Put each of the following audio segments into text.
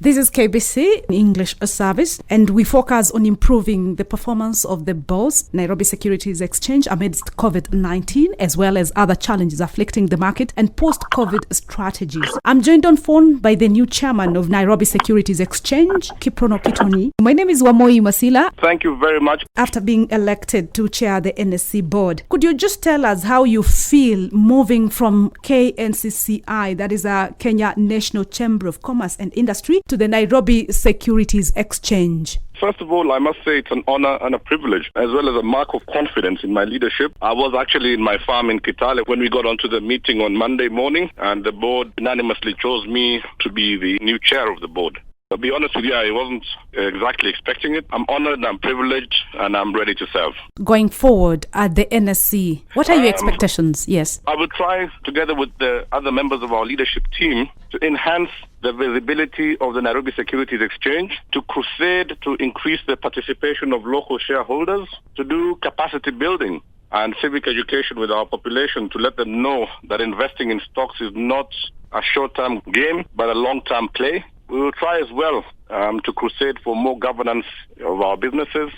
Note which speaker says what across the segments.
Speaker 1: This is KBC English Service, and we focus on improving the performance of the bourse, Nairobi Securities Exchange, amidst COVID-19, as well as other challenges afflicting the market and post-COVID strategies. I'm joined on phone by the new chairman of Nairobi Securities Exchange, Kiprono Kittony. My name is Wamoyi M.
Speaker 2: Thank you very much.
Speaker 1: After being elected to chair the NSE board, could you just tell us how you feel moving from KNCCI, that is a Kenya National Chamber of Commerce and Industry, to the Nairobi Securities Exchange?
Speaker 2: First of all, I must say it's an honor and a privilege, as well as a mark of confidence in my leadership. I was actually in my farm in Kitale when we got onto the meeting on Monday morning, and the board unanimously chose me to be the new chair of the board. To be honest with you, I wasn't exactly expecting it. I'm honored, I'm privileged, and I'm ready to serve.
Speaker 1: Going forward at the NSE, what are your expectations? Yes.
Speaker 2: I will try, together with the other members of our leadership team, to enhance the visibility of the Nairobi Securities Exchange, to crusade to increase the participation of local shareholders, to do capacity building and civic education with our population, to let them know that investing in stocks is not a short-term game, but a long-term play. We will try as well to crusade for more governance of our businesses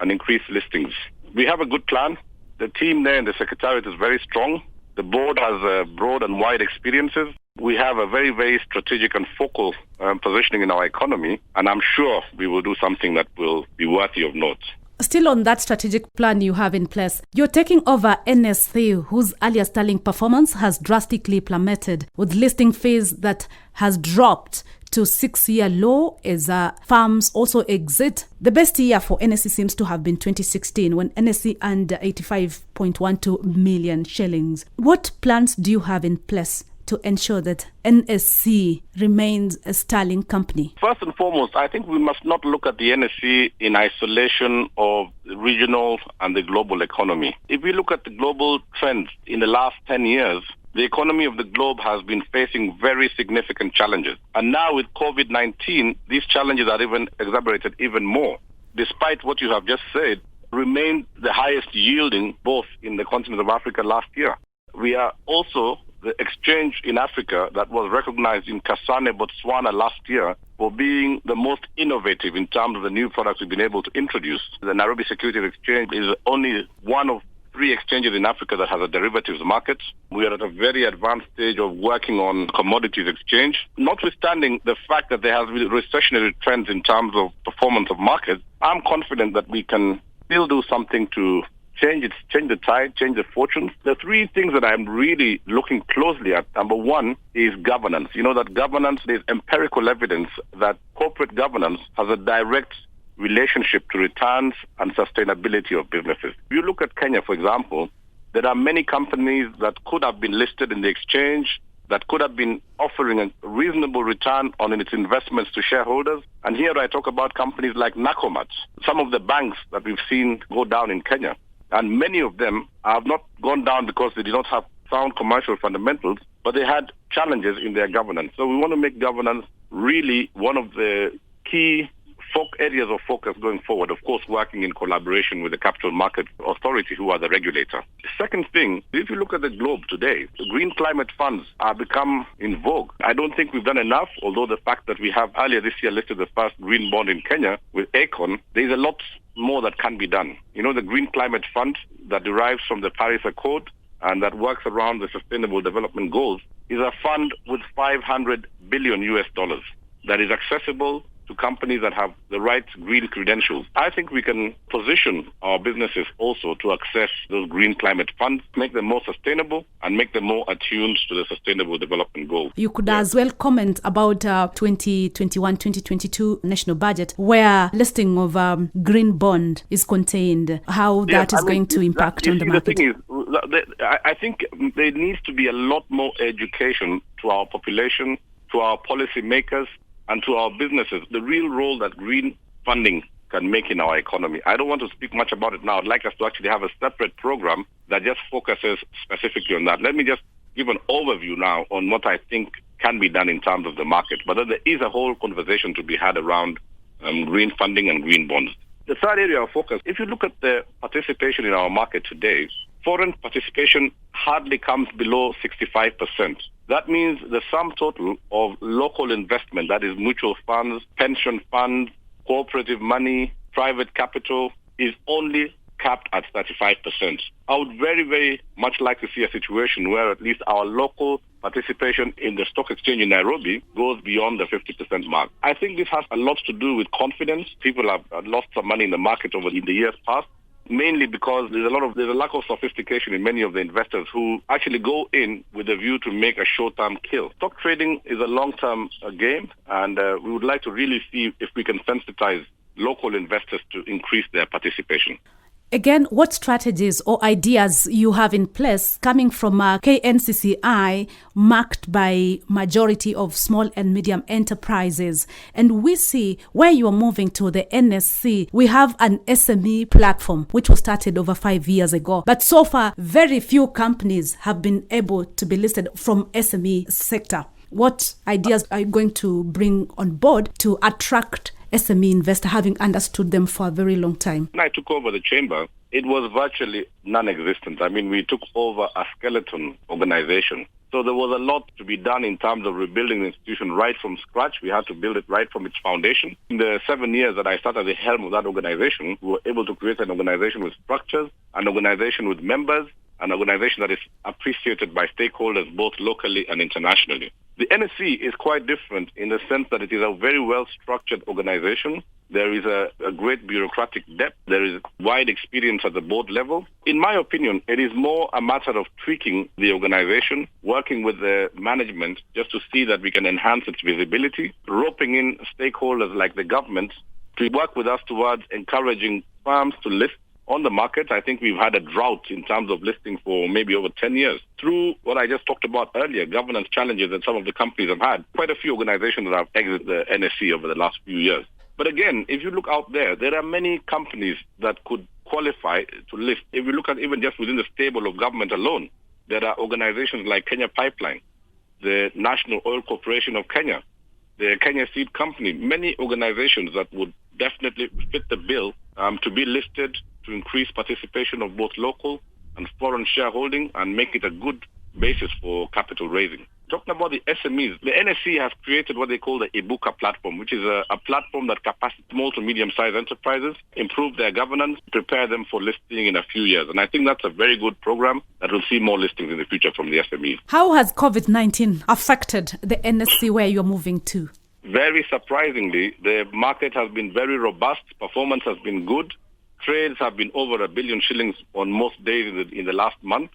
Speaker 2: and increase listings. We have a good plan. The team there in the Secretariat is very strong. The board has broad and wide experiences. We have a very, very strategic and focal positioning in our economy, and I'm sure we will do something that will be worthy of note.
Speaker 1: Still on that strategic plan you have in place, you're taking over NSE, whose earlier sterling performance has drastically plummeted, with listing fees that has dropped to 6-year low as firms also exit. The best year for NSE seems to have been 2016, when NSE earned 85.12 million shillings. What plans do you have in place to ensure that NSE remains a sterling company?
Speaker 2: First and foremost, I think we must not look at the NSE in isolation of the regional and the global economy. If we look at the global trends in the last 10 years, the economy of the globe has been facing very significant challenges. And now with COVID-19, these challenges are even exacerbated even more. Despite what you have just said, remained the highest yielding both in the continent of Africa last year. We are also the exchange in Africa that was recognized in Kasane, Botswana last year for being the most innovative in terms of the new products we've been able to introduce. The Nairobi Securities Exchange is only one of 3 exchanges in Africa that has a derivatives market. We are at a very advanced stage of working on commodities exchange. Notwithstanding the fact that there has been recessionary trends in terms of performance of markets, I'm confident that we can still do something to change the tide, change the fortunes. The 3 things that I'm really looking closely at, number 1 is governance. You know that governance, there's empirical evidence that corporate governance has a direct relationship to returns and sustainability of businesses. If you look at Kenya, for example, there are many companies that could have been listed in the exchange, that could have been offering a reasonable return on its investments to shareholders. And here I talk about companies like Nakumatt, some of the banks that we've seen go down in Kenya. And many of them have not gone down because they did not have sound commercial fundamentals, but they had challenges in their governance. So we want to make governance really one of the key areas of focus going forward, of course, working in collaboration with the Capital Market Authority, who are the regulator. The second thing, if you look at the globe today, the green climate funds have become in vogue. I don't think we've done enough, although the fact that we have earlier this year listed the first green bond in Kenya with Aecon, there's a lot more that can be done. You know, the Green Climate Fund that derives from the Paris Accord and that works around the Sustainable Development Goals is a fund with $500 billion that is accessible to companies that have the right green credentials. I think we can position our businesses also to access those green climate funds, make them more sustainable and make them more attuned to the Sustainable Development Goals.
Speaker 1: You could as well comment about 2021-2022 national budget, where listing of green bond is contained, how that is going to impact on the market.
Speaker 2: The thing is, I think there needs to be a lot more education to our population, to our policy makers, and to our businesses, the real role that green funding can make in our economy. I don't want to speak much about it now. I'd like us to actually have a separate program that just focuses specifically on that. Let me just give an overview now on what I think can be done in terms of the market. But there is a whole conversation to be had around green funding and green bonds. The third area of focus, if you look at the participation in our market today, foreign participation hardly comes below 65%. That means the sum total of local investment, that is mutual funds, pension funds, cooperative money, private capital, is only capped at 35%. I would very, very much like to see a situation where at least our local participation in the stock exchange in Nairobi goes beyond the 50% mark. I think this has a lot to do with confidence. People have lost some money in the market in the years past, mainly because there's a lack of sophistication in many of the investors who actually go in with a view to make a short-term kill. Stock trading is a long-term game, and we would like to really see if we can sensitize local investors to increase their participation.
Speaker 1: Again, what strategies or ideas you have in place coming from KNCCI, marked by majority of small and medium enterprises? And we see where you are moving to the NSE. We have an SME platform, which was started over 5 years ago. But so far, very few companies have been able to be listed from SME sector. What ideas are you going to bring on board to attract SME investor, having understood them for a very long time?
Speaker 2: When I took over the chamber, it was virtually non-existent. I mean, we took over a skeleton organization. So there was a lot to be done in terms of rebuilding the institution right from scratch. We had to build it right from its foundation. In the 7 years that I started at the helm of that organization, we were able to create an organization with structures, an organization with members, an organization that is appreciated by stakeholders both locally and internationally. The NSE is quite different in the sense that it is a very well-structured organization. There is a great bureaucratic depth. There is wide experience at the board level. In my opinion, it is more a matter of tweaking the organization, working with the management just to see that we can enhance its visibility, roping in stakeholders like the government to work with us towards encouraging firms to list on the market. I think we've had a drought in terms of listing for maybe over 10 years. Through what I just talked about earlier, governance challenges that some of the companies have had, quite a few organizations that have exited the NSE over the last few years. But again, if you look out there are many companies that could qualify to list. If you look at even just within the stable of government alone, there are organizations like Kenya Pipeline, the National Oil Corporation of Kenya, the Kenya Seed Company, many organizations that would definitely fit the bill to be listed, to increase participation of both local and foreign shareholding and make it a good basis for capital raising. Talking about the SMEs, the NSE has created what they call the Ibuka platform, which is a platform that capacitates small to medium-sized enterprises, improve their governance, prepare them for listing in a few years. And I think that's a very good program that will see more listings in the future from the SMEs.
Speaker 1: How has COVID-19 affected the NSE where you're moving to?
Speaker 2: Very surprisingly, the market has been very robust. Performance has been good. Trades have been over 1 billion shillings on most days in the last month.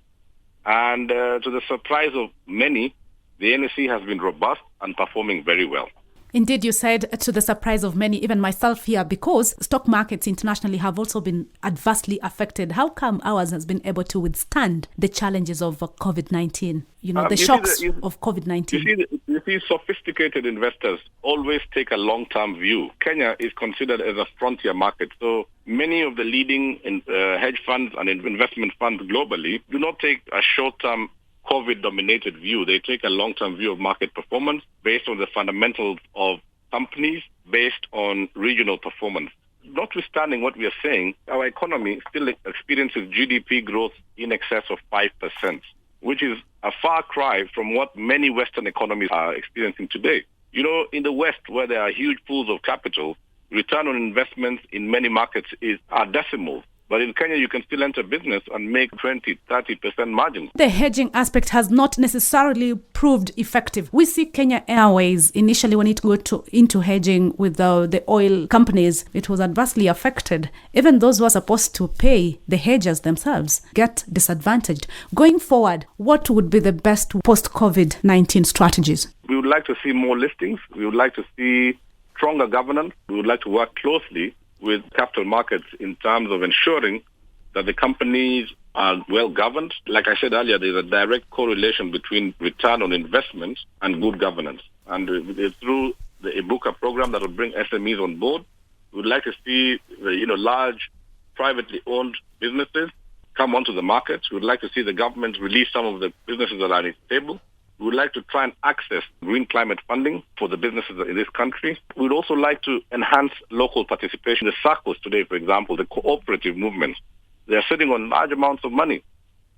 Speaker 2: And to the surprise of many, the NSE has been robust and performing very well.
Speaker 1: Indeed, you said to the surprise of many, even myself here, because stock markets internationally have also been adversely affected. How come ours has been able to withstand the challenges of COVID-19? The shocks of COVID-19.
Speaker 2: You see, sophisticated investors always take a long-term view. Kenya is considered as a frontier market. So many of the leading hedge funds and investment funds globally do not take a short-term COVID-dominated view. They take a long-term view of market performance based on the fundamentals of companies, based on regional performance. Notwithstanding what we are saying, our economy still experiences GDP growth in excess of 5%, which is a far cry from what many Western economies are experiencing today. In the West, where there are huge pools of capital, return on investments in many markets are decimal. But in Kenya, you can still enter business and make 20-30% margins.
Speaker 1: The hedging aspect has not necessarily proved effective. We see Kenya Airways, initially when it got into hedging with the oil companies, it was adversely affected. Even those who are supposed to pay, the hedgers themselves, get disadvantaged. Going forward, what would be the best post-COVID-19 strategies?
Speaker 2: We would like to see more listings. We would like to see stronger governance. We would like to work closely with capital markets in terms of ensuring that the companies are well governed. Like I said earlier, there's a direct correlation between return on investment and good governance. And through the Ibuka program that will bring SMEs on board, we would like to see large privately owned businesses come onto the market. We would like to see the government release some of the businesses that are on its table. We would like to try and access green climate funding for the businesses in this country. We would also like to enhance local participation. The SACCOs today, for example, the cooperative movement, they are sitting on large amounts of money.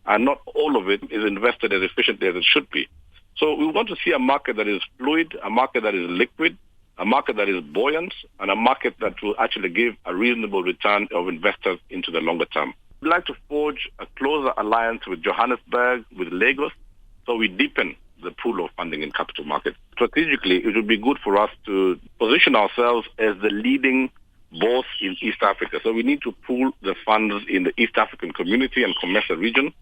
Speaker 2: and not all of it is invested as efficiently as it should be. So we want to see a market that is fluid, a market that is liquid, a market that is buoyant, and a market that will actually give a reasonable return of investors into the longer term. We'd like to forge a closer alliance with Johannesburg, with Lagos, so we deepen the pool of funding in capital markets. Strategically, it would be good for us to position ourselves as the leading bourse in East Africa. So we need to pool the funds in the East African community and commercial region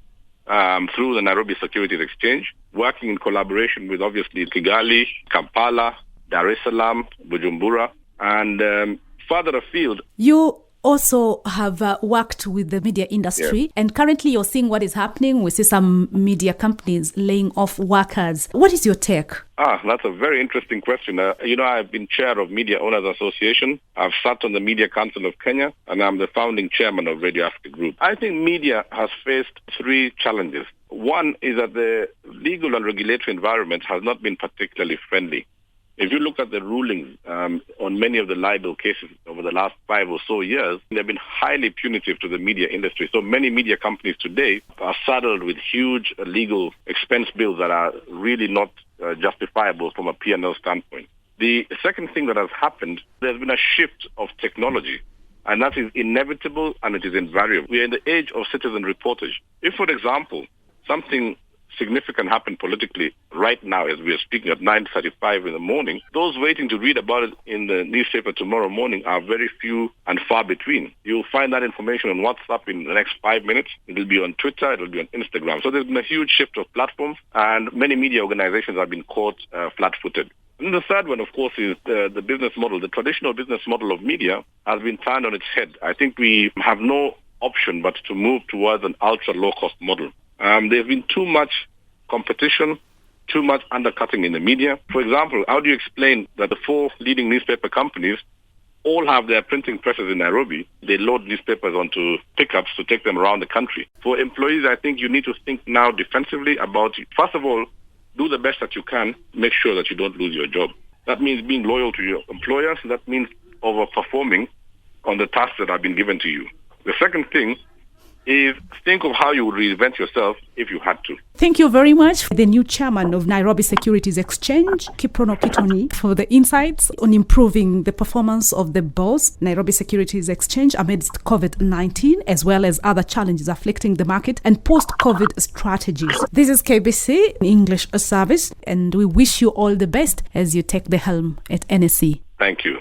Speaker 2: through the Nairobi Securities Exchange, working in collaboration with obviously Kigali, Kampala, Dar es Salaam, Bujumbura, and further afield.
Speaker 1: You also have worked with the media industry, and currently you're seeing what is happening. We see some media companies laying off workers. What is your take?
Speaker 2: That's a very interesting question. I've been chair of Media Owners Association. I've sat on the Media Council of Kenya, and I'm the founding chairman of Radio Africa Group. I think media has faced three challenges. One is that the legal and regulatory environment has not been particularly friendly. If you look at the rulings on many of the libel cases over the last 5 or so years, they've been highly punitive to the media industry. So many media companies today are saddled with huge legal expense bills that are really not justifiable from a P&L standpoint. The second thing that has happened, there's been a shift of technology, and that is inevitable and it is invariable. We are in the age of citizen reportage. If, for example, something significant happened politically right now as we are speaking at 9:35 in the morning, those waiting to read about it in the newspaper tomorrow morning are very few and far between. You'll find that information on WhatsApp in the next 5 minutes. It will be on Twitter, it will be on Instagram. So there's been a huge shift of platforms, and many media organizations have been caught flat-footed. And the third one, of course, is the business model. The traditional business model of media has been turned on its head. I think we have no option but to move towards an ultra-low-cost model. There's been too much competition, too much undercutting in the media. For example, how do you explain that the 4 leading newspaper companies all have their printing presses in Nairobi? They load newspapers onto pickups to take them around the country. For employees, I think you need to think now defensively about, first of all, do the best that you can, make sure that you don't lose your job. That means being loyal to your employers. That means overperforming on the tasks that have been given to you. The second thing is think of how you would reinvent yourself if you had to.
Speaker 1: Thank you very much, the new chairman of Nairobi Securities Exchange, Kiprono Kittony, for the insights on improving the performance of the bourse, Nairobi Securities Exchange, amidst COVID-19, as well as other challenges afflicting the market and post-COVID strategies. This is KBC English Service, and we wish you all the best as you take the helm at NSE.
Speaker 2: Thank you.